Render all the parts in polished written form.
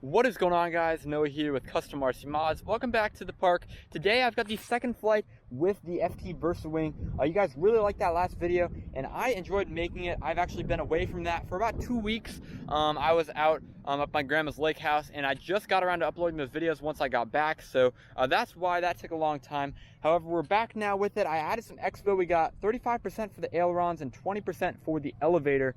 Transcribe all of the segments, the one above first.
What is going on, guys? Noah here with Custom RC Mods. Welcome back to the park. Today I've got the second flight with the FT Versa Wing. You guys really liked that last video and I enjoyed making it. I've actually been away from that for about 2 weeks. I was out at my grandma's lake house and I just got around to uploading those videos once I got back, so that's why that took a long time. However, we're back now with it. I added some expo. We got 35% for the ailerons and 20% for the elevator,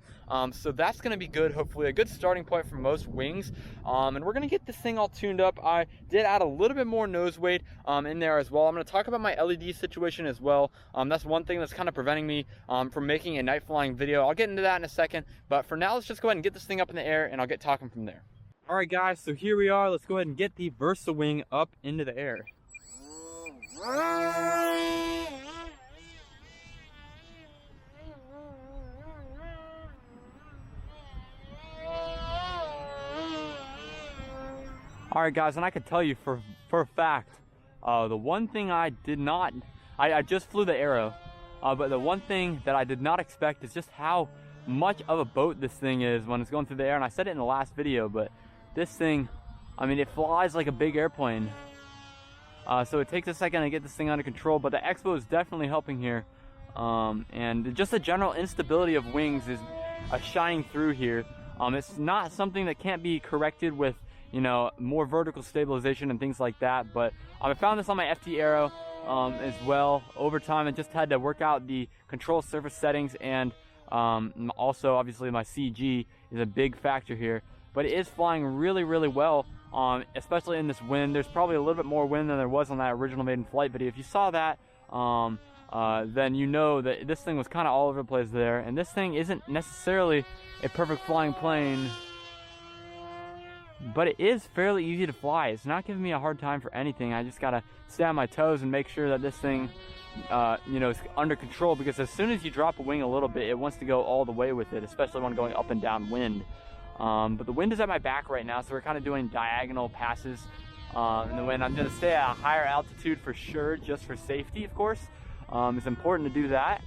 so that's going to be good. Hopefully a good starting point for most wings, and we're going to get this thing all tuned up. I did add a little bit more nose weight in there as well. I'm going to talk about my LED situation as well. That's one thing that's kind of preventing me from making a night flying video. I'll get into that in a second, but for now let's just go ahead and get this thing up in the air and I'll get talking from there. All right guys, so here we are. Let's go ahead and get the Versa Wing up into the air. All right guys, and I can tell you for a fact, the one thing I just flew the Arrow, but the one thing that I did not expect is just how much of a boat this thing is when it's going through the air. And I said it in the last video, but this thing, I mean, it flies like a big airplane. So it takes a second to get this thing under control, but the expo is definitely helping here. And just the general instability of wings is shining through here. It's not something that can't be corrected with, you know, more vertical stabilization and things like that. But I found this on my FT Arrow as well over time, and just had to work out the control surface settings, and also obviously my CG is a big factor here. But it is flying really, really well, especially in this wind. There's probably a little bit more wind than there was on that original maiden flight video. If you saw that, then you know that this thing was kind of all over the place there. And this thing isn't necessarily a perfect flying plane, but it is fairly easy to fly. It's not giving me a hard time for anything. I just gotta stay on my toes and make sure that this thing, you know, is under control, because as soon as you drop a wing a little bit, it wants to go all the way with it, especially when going up and down wind. But the wind is at my back right now, so we're kind of doing diagonal passes in the wind. I'm going to stay at a higher altitude for sure, just for safety, of course. It's important to do that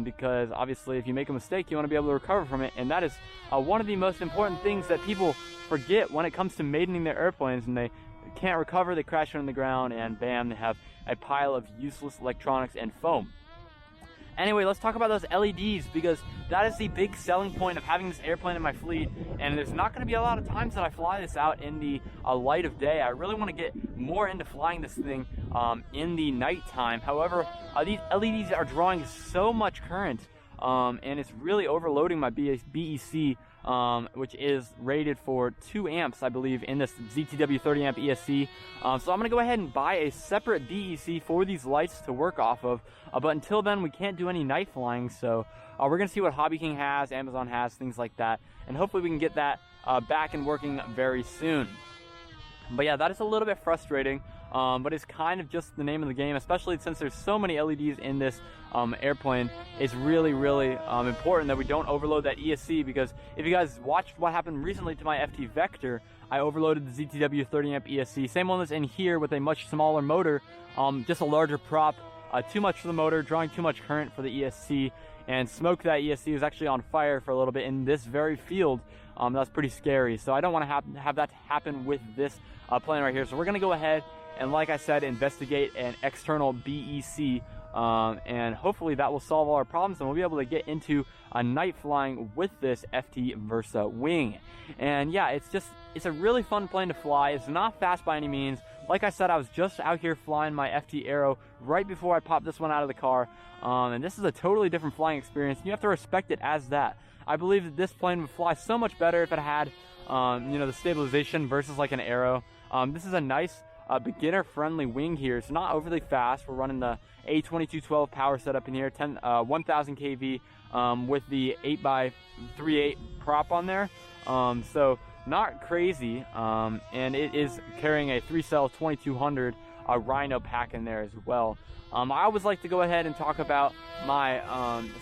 because obviously if you make a mistake, you want to be able to recover from it. And that is one of the most important things that people forget when it comes to maidening their airplanes, and they can't recover, they crash on the ground, and bam, they have a pile of useless electronics and foam. Anyway, let's talk about those LEDs, because that is the big selling point of having this airplane in my fleet, and there's not going to be a lot of times that I fly this out in the light of day. I really want to get more into flying this thing in the nighttime. However, these LEDs are drawing so much current, and it's really overloading my BEC, which is rated for 2 amps, I believe, in this ZTW 30 amp ESC. So I'm going to go ahead and buy a separate DEC for these lights to work off of. But until then, we can't do any night flying. So we're going to see what Hobby King has, Amazon has, things like that. And hopefully we can get that back and working very soon. But yeah, that is a little bit frustrating. But it's kind of just the name of the game, especially since there's so many LEDs in this airplane. It's really, really important that we don't overload that ESC, because if you guys watched what happened recently to my FT Vector, I overloaded the ZTW 30 amp ESC, same one that's in here with a much smaller motor, just a larger prop, too much for the motor, drawing too much current for the ESC, and smoke that ESC was actually on fire for a little bit in this very field. That's pretty scary, so I don't want to have that happen with this plane right here. So we're going to go ahead and, like I said, investigate an external BEC, and hopefully that will solve all our problems, and we'll be able to get into a night flying with this FT Versa Wing. And yeah, it's a really fun plane to fly. It's not fast by any means. Like I said, I was just out here flying my FT Arrow right before I popped this one out of the car, and this is a totally different flying experience. You have to respect it as that. I believe that this plane would fly so much better if it had, you know, the stabilization versus like an Arrow. This is a nice beginner-friendly wing here. It's not overly fast. We're running the A2212 power setup in here, 1000 kV with the 8x38 prop on there. So not crazy, and it is carrying a 3-cell 2200 Rhino pack in there as well. I always like to go ahead and talk about my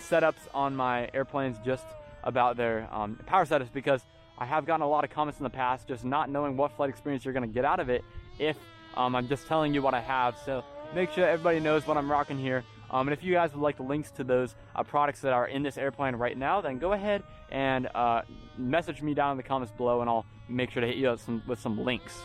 setups on my airplanes, just about their power setups, because I have gotten a lot of comments in the past just not knowing what flight experience you're going to get out of it if I'm just telling you what I have. So make sure everybody knows what I'm rocking here. And if you guys would like the links to those products that are in this airplane right now, then go ahead and message me down in the comments below, and I'll make sure to hit you up with some links.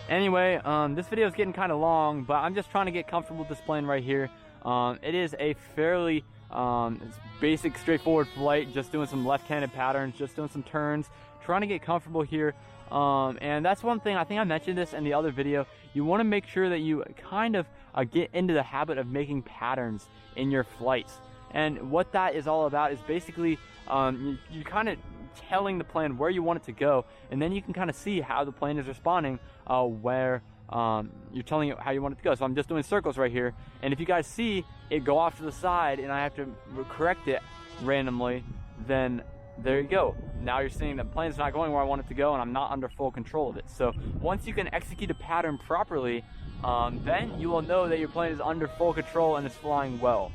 Anyway, this video is getting kind of long, but I'm just trying to get comfortable with this plane right here. It is a fairly it's basic, straightforward flight, just doing some left-handed patterns, just doing some turns, trying to get comfortable here. And that's one thing, I think I mentioned this in the other video, you want to make sure that you kind of get into the habit of making patterns in your flights. And what that is all about is basically you kind of telling the plane where you want it to go, and then you can kind of see how the plane is responding where you're telling it how you want it to go. So I'm just doing circles right here, and if you guys see it go off to the side and I have to correct it randomly, then there you go. Now you're seeing that the plane's not going where I want it to go, and I'm not under full control of it. So once you can execute a pattern properly, then you will know that your plane is under full control and is flying well.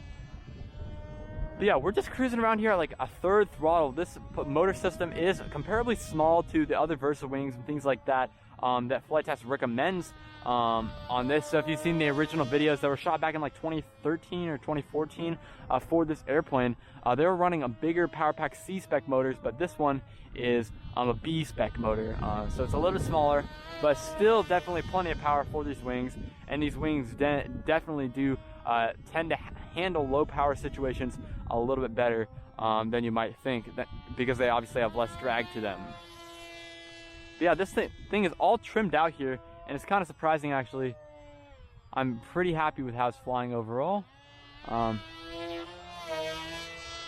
But yeah, we're just cruising around here at like a third throttle. This motor system is comparably small to the other Versa wings and things like that that Flight Test recommends on this. So if you've seen the original videos that were shot back in like 2013 or 2014 for this airplane, they were running a bigger Power Pack C-spec motors, but this one is a B-spec motor. So it's a little small, but still definitely plenty of power for these wings. And these wings definitely do tend to handle low power situations a little bit better than you might think, because they obviously have less drag to them. But yeah, this thing is all trimmed out here, and it's kind of surprising actually. I'm pretty happy with how it's flying overall.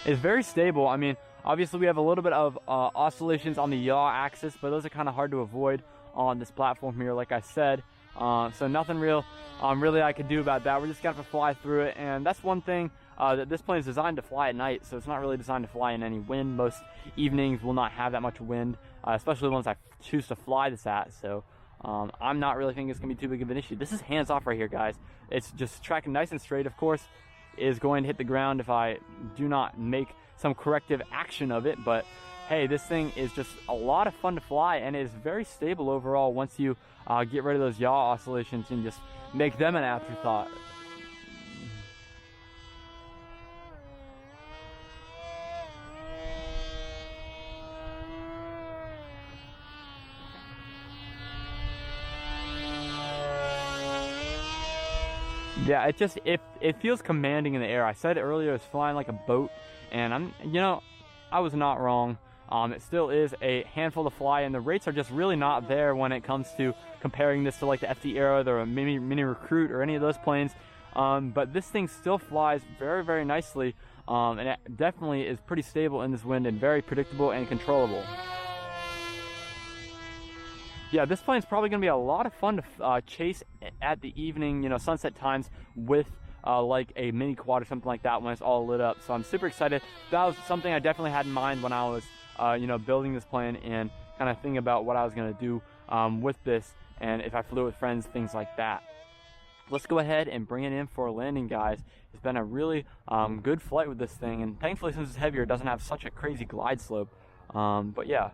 It's very stable. I mean, obviously we have a little bit of oscillations on the yaw axis, but those are kind of hard to avoid on this platform here, like I said. So nothing really I could do about that. We're just gonna have to fly through it, and that's one thing that this plane is designed to fly at night, so it's not really designed to fly in any wind. Most evenings will not have that much wind, especially the ones I choose to fly this at. So I'm not really thinking it's gonna be too big of an issue. This is hands off right here, guys. It's just tracking nice and straight. Of course, is going to hit the ground if I do not make some corrective action of it, but hey, this thing is just a lot of fun to fly, and it is very stable overall once you get rid of those yaw oscillations and just make them an afterthought. Yeah, it feels commanding in the air. I said earlier it's flying like a boat, and I was not wrong. It still is a handful to fly, and the rates are just really not there when it comes to comparing this to like the FD Aero or a Mini Recruit or any of those planes. But this thing still flies very, very nicely, and it definitely is pretty stable in this wind and very predictable and controllable. Yeah, this plane's probably going to be a lot of fun to chase at the evening, sunset times with like a mini quad or something like that when it's all lit up. So I'm super excited. That was something I definitely had in mind when I was building this plane and kind of thinking about what I was going to do with this, and if I flew with friends, things like that. Let's go ahead and bring it in for a landing, guys. It's been a really good flight with this thing, and thankfully since it's heavier, it doesn't have such a crazy glide slope. But yeah,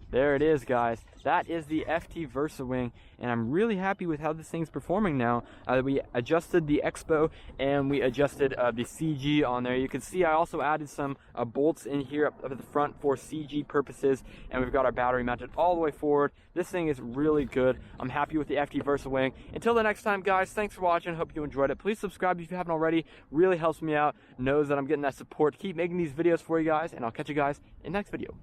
there it is, guys. That is the FT Versa wing, and I'm really happy with how this thing's performing now. We adjusted the Expo and we adjusted the CG on there. You can see I also added some bolts in here up at the front for CG purposes, and we've got our battery mounted all the way forward. This thing is really good. I'm happy with the FT Versa wing. Until the next time, guys, thanks for watching. Hope you enjoyed it. Please subscribe if you haven't already. Really helps me out. Knows that I'm getting that support. Keep making these videos for you guys, and I'll catch you guys in the next video.